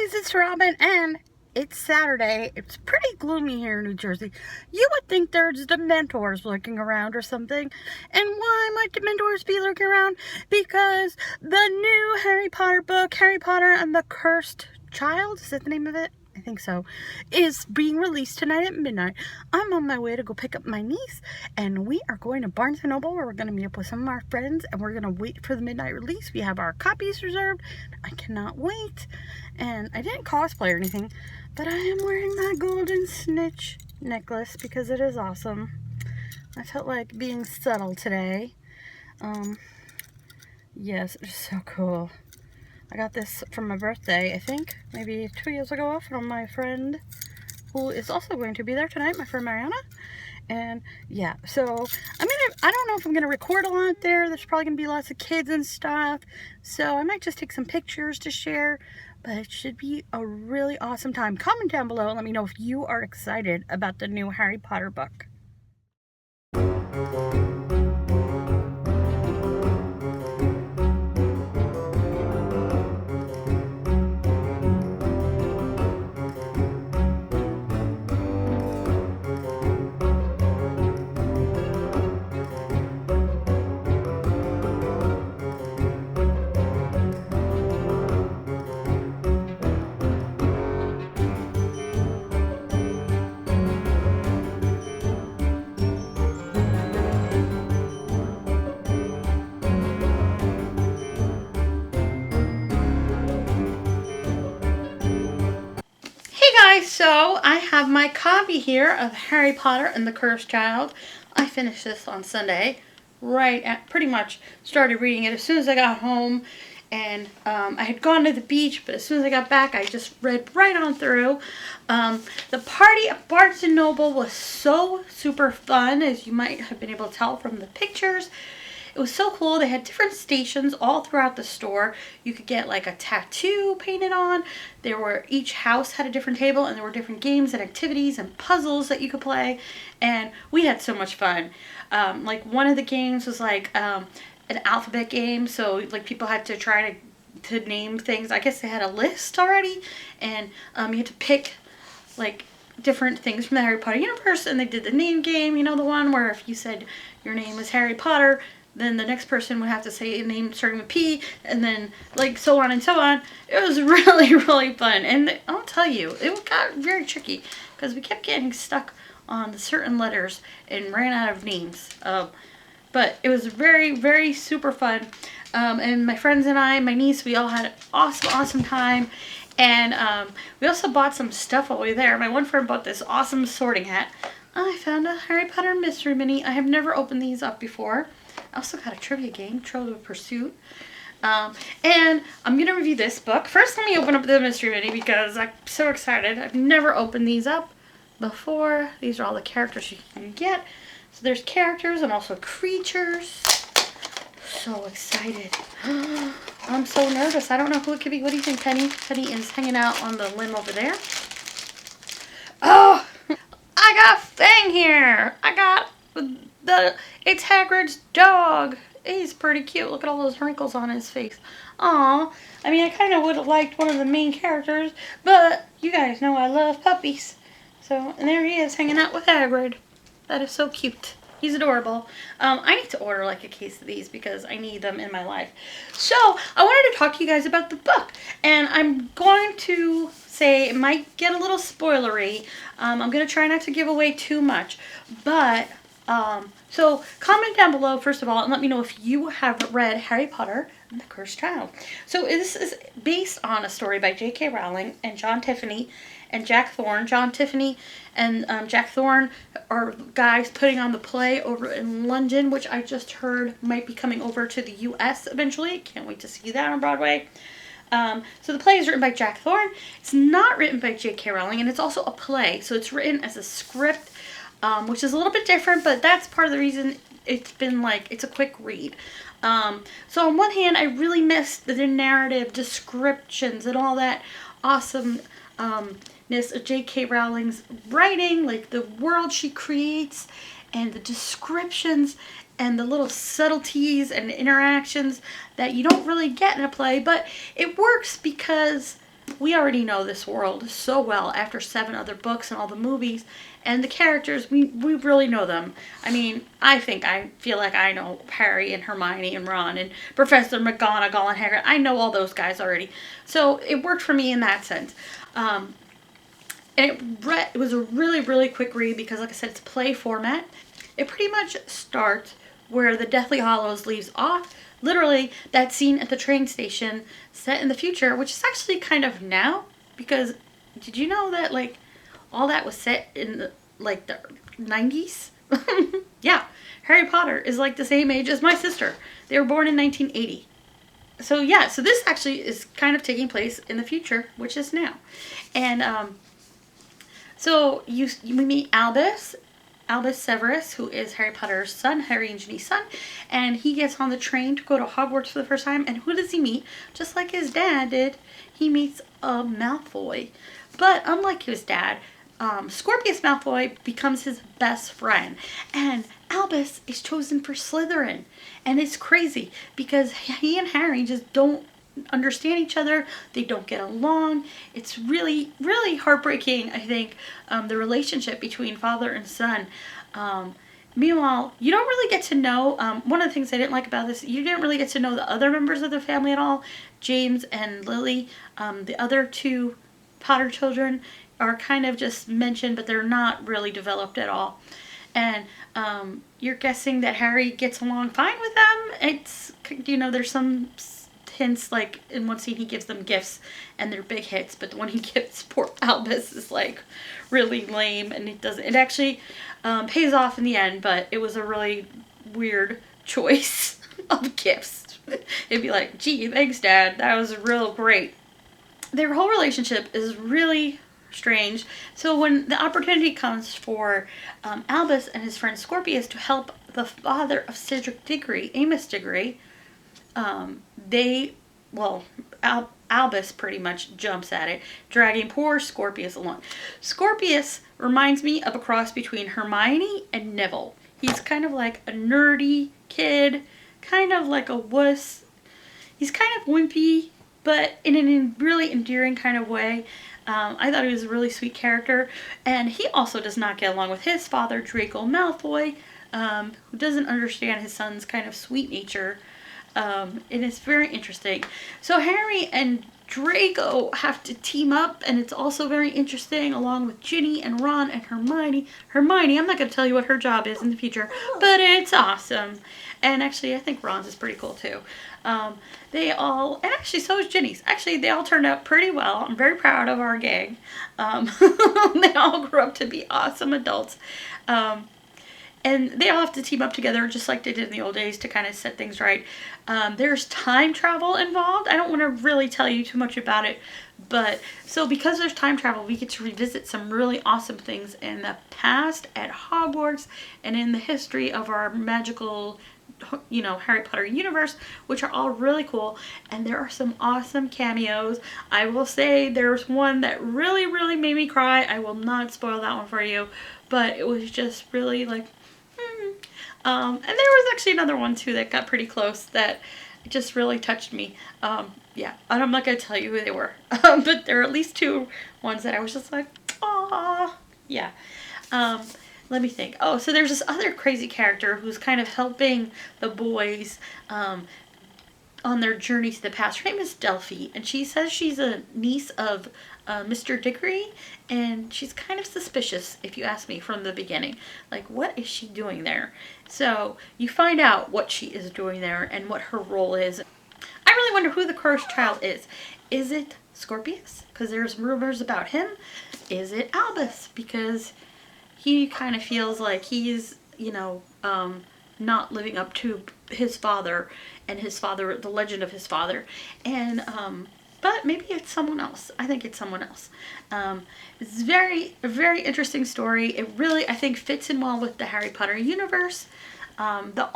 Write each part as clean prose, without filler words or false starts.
guys, it's Robin, and it's Saturday. It's pretty gloomy here in New Jersey. You would think there's Dementors lurking around or something. And why might Dementors be lurking around? Because the new Harry Potter book, Harry Potter and the Cursed Child, is that the name of it? I think so, is being released tonight at midnight. I'm on my way to go pick up my niece, and we are going to Barnes & Noble, where we're going to meet up with some of our friends, and we're going to wait for the midnight release. We have our copies reserved. I cannot wait. And I didn't cosplay or anything, but I am wearing my golden snitch necklace because it is awesome. I felt like being subtle today. Yes, it's so cool. I got this for my birthday, I think, maybe 2 years ago, from my friend who is also going to be there tonight, my friend Mariana. And yeah, so I don't know if I'm gonna record a lot there. There's probably gonna be lots of kids and stuff, so I might just take some pictures to share, but it should be a really awesome time. Comment down below and let me know if you are excited about the new Harry Potter book. So I have my copy here of Harry Potter and the Cursed Child. I finished this on Sunday, pretty much started reading it as soon as I got home, and I had gone to the beach, but as soon as I got back I just read right on through. The party at Barnes & Noble was so super fun, as you might have been able to tell from the pictures. It was so cool. They had different stations all throughout the store. You could get like a tattoo painted on. Each house had a different table, and there were different games and activities and puzzles that you could play. And we had so much fun. Like one of the games was like an alphabet game. So like people had to try to name things. I guess they had a list already. And you had to pick like different things from the Harry Potter universe. And they did the name game. You know, the one where if you said your name is Harry Potter, then the next person would have to say a name starting with P, and then like so on and so on. It was really, really fun. And I'll tell you, it got very tricky because we kept getting stuck on certain letters and ran out of names. But it was very, very super fun. And my friends and I, my niece, we all had an awesome, awesome time. And we also bought some stuff while we were there. My one friend bought this awesome sorting hat. I found a Harry Potter Mystery Mini. I have never opened these up before. I also got a trivia game, Trivial Pursuit. And I'm going to review this book. First, let me open up the Mystery Mini because I'm so excited. I've never opened these up before. These are all the characters you can get. So there's characters and also creatures. So excited. I'm so nervous. I don't know who it could be. What do you think, Penny? Penny is hanging out on the limb over there. Oh! I got Fang here! I got it's Hagrid's dog. He's pretty cute. Look at all those wrinkles on his face. Aw. I mean, I kind of would have liked one of the main characters, but you guys know I love puppies. So, and there he is hanging out with Hagrid. That is so cute. He's adorable. I need to order like a case of these because I need them in my life. So, I wanted to talk to you guys about the book. And I'm going to say it might get a little spoilery. I'm going to try not to give away too much. But so comment down below, first of all, and let me know if you have read Harry Potter and the Cursed Child. So this is based on a story by JK Rowling and John Tiffany and Jack Thorne. John Tiffany and Jack Thorne are guys putting on the play over in London, which I just heard might be coming over to the US eventually. Can't wait to see that on Broadway. So the play is written by Jack Thorne. It's not written by JK Rowling, and it's also a play. So it's written as a script, which is a little bit different, but that's part of the reason it's been like, it's a quick read. So on one hand, I really missed the narrative descriptions and all that awesomeness of J.K. Rowling's writing, like the world she creates and the descriptions and the little subtleties and interactions that you don't really get in a play, but it works because we already know this world so well after 7 other books and all the movies, and the characters, we really know them. I mean, I feel like I know Harry and Hermione and Ron and Professor McGonagall and Hagrid. I know all those guys already. So it worked for me in that sense. And it was a really, really quick read because, like I said, it's play format. It pretty much starts where the Deathly Hallows leaves off. Literally, that scene at the train station set in the future, which is actually kind of now, because did you know that, like, all that was set in, the 90s? Yeah, Harry Potter is, like, the same age as my sister. They were born in 1980. So, yeah, so this actually is kind of taking place in the future, which is now. And, so we meet Albus Severus, who is Harry Potter's son, Harry and Ginny's son, and he gets on the train to go to Hogwarts for the first time, and who does he meet? Just like his dad did, he meets a Malfoy. But unlike his dad, Scorpius Malfoy becomes his best friend, and Albus is chosen for Slytherin, and it's crazy because he and Harry just don't understand each other. They don't get along. It's really, really heartbreaking, I think, the relationship between father and son. Meanwhile, you don't really get to know, one of the things I didn't like about this, you didn't really get to know the other members of the family at all. James and Lily, the other 2 Potter children, are kind of just mentioned, but they're not really developed at all. And you're guessing that Harry gets along fine with them. It's, there's some hints, like in one scene he gives them gifts and they're big hits, but the one he gives poor Albus is like really lame, and it actually pays off in the end, but it was a really weird choice of gifts. It'd be like, gee, thanks Dad, that was real great. Their whole relationship is really strange. So when the opportunity comes for Albus and his friend Scorpius to help the father of Cedric Diggory, Amos Diggory, Albus pretty much jumps at it, dragging poor Scorpius along. Scorpius reminds me of a cross between Hermione and Neville. He's kind of like a nerdy kid, kind of like a wuss. He's kind of wimpy, but in a really endearing kind of way. I thought he was a really sweet character, and he also does not get along with his father, Draco Malfoy, who doesn't understand his son's kind of sweet nature. And it's very interesting. So Harry and Draco have to team up, and it's also very interesting, along with Ginny and Ron and Hermione. Hermione, I'm not going to tell you what her job is in the future, but it's awesome. And actually, I think Ron's is pretty cool too. And actually so is Ginny's. Actually, they all turned out pretty well. I'm very proud of our gang. They all grew up to be awesome adults. And they all have to team up together just like they did in the old days to kind of set things right. There's time travel involved. I don't want to really tell you too much about it. But so because there's time travel, we get to revisit some really awesome things in the past at Hogwarts and in the history of our magical, Harry Potter universe, which are all really cool. And there are some awesome cameos. I will say there's one that really, really made me cry. I will not spoil that one for you. But it was just really like, and there was actually another one too that got pretty close that just really touched me. Yeah, and I'm not going to tell you who they were. But there are at least 2 ones that I was just like, aww. Yeah. Let me think. Oh, so there's this other crazy character who's kind of helping the boys on their journey to the past. Her name is Delphi, and she says she's a niece of Mr. Diggory, and she's kind of suspicious, if you ask me, from the beginning. Like, what is she doing there? So you find out what she is doing there and what her role is. I really wonder who the cursed child is. Is it Scorpius? Because there's rumors about him. Is it Albus? Because he kind of feels like he's, not living up to his father and the legend of his father. And, but maybe it's someone else. I think it's someone else. It's a very interesting story. It really, I think, fits in well with the Harry Potter universe. The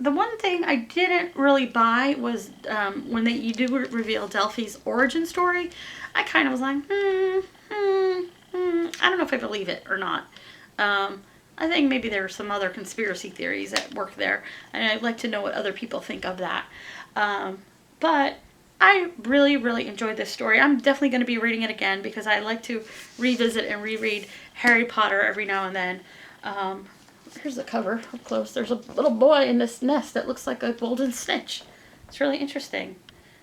one thing I didn't really buy was when you do reveal Delphi's origin story. I kind of was like, I don't know if I believe it or not. I think maybe there are some other conspiracy theories at work there, and I'd like to know what other people think of that. But I really, really enjoyed this story. I'm definitely going to be reading it again because I like to revisit and reread Harry Potter every now and then. Here's the cover up close. There's a little boy in this nest that looks like a golden snitch. It's really interesting.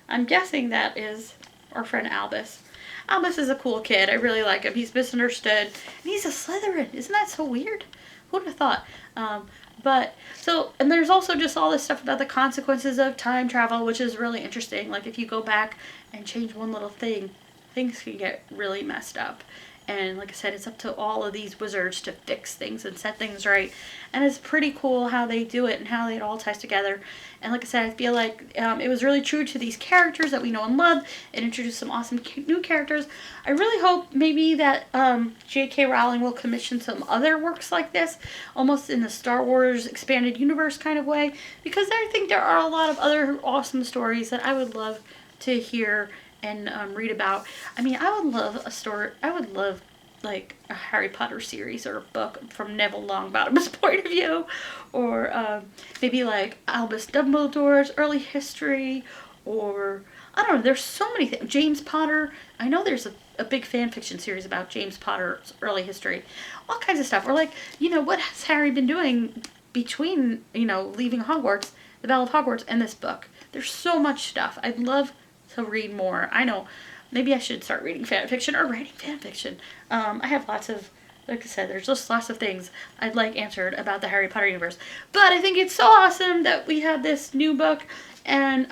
I'm guessing that is our friend Albus. Albus is a cool kid. I really like him. He's misunderstood. And he's a Slytherin. Isn't that so weird? Who would have thought? And there's also just all this stuff about the consequences of time travel, which is really interesting. Like, if you go back and change one little thing, things can get really messed up. And like I said, it's up to all of these wizards to fix things and set things right. And it's pretty cool how they do it and how it all ties together. And like I said, I feel like it was really true to these characters that we know and love. It introduced some awesome new characters. I really hope maybe that JK Rowling will commission some other works like this, almost in the Star Wars expanded universe kind of way. Because I think there are a lot of other awesome stories that I would love to hear and read about. I mean, I would love a story. I would love like a Harry Potter series or a book from Neville Longbottom's point of view, or maybe like Albus Dumbledore's early history, or I don't know. There's so many things. James Potter. I know there's a big fan fiction series about James Potter's early history. All kinds of stuff. Or like, what has Harry been doing between leaving Hogwarts, the Battle of Hogwarts, and this book? There's so much stuff. I'd love to read more. I know, maybe I should start reading fan fiction or writing fan fiction. I have lots of, like I said, there's just lots of things I'd like answered about the Harry Potter universe. But I think it's so awesome that we have this new book, and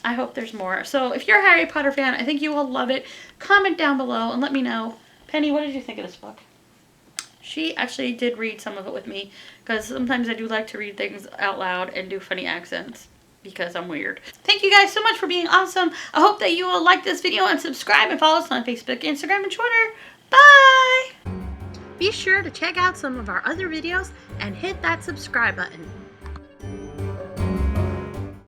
I hope there's more. So if you're a Harry Potter fan, I think you will love it. Comment down below and let me know. Penny, what did you think of this book? She actually did read some of it with me, because sometimes I do like to read things out loud and do funny accents, because I'm weird. Thank you guys so much for being awesome. I hope that you will like this video and subscribe and follow us on Facebook, Instagram, and Twitter. Bye! Be sure to check out some of our other videos and hit that subscribe button.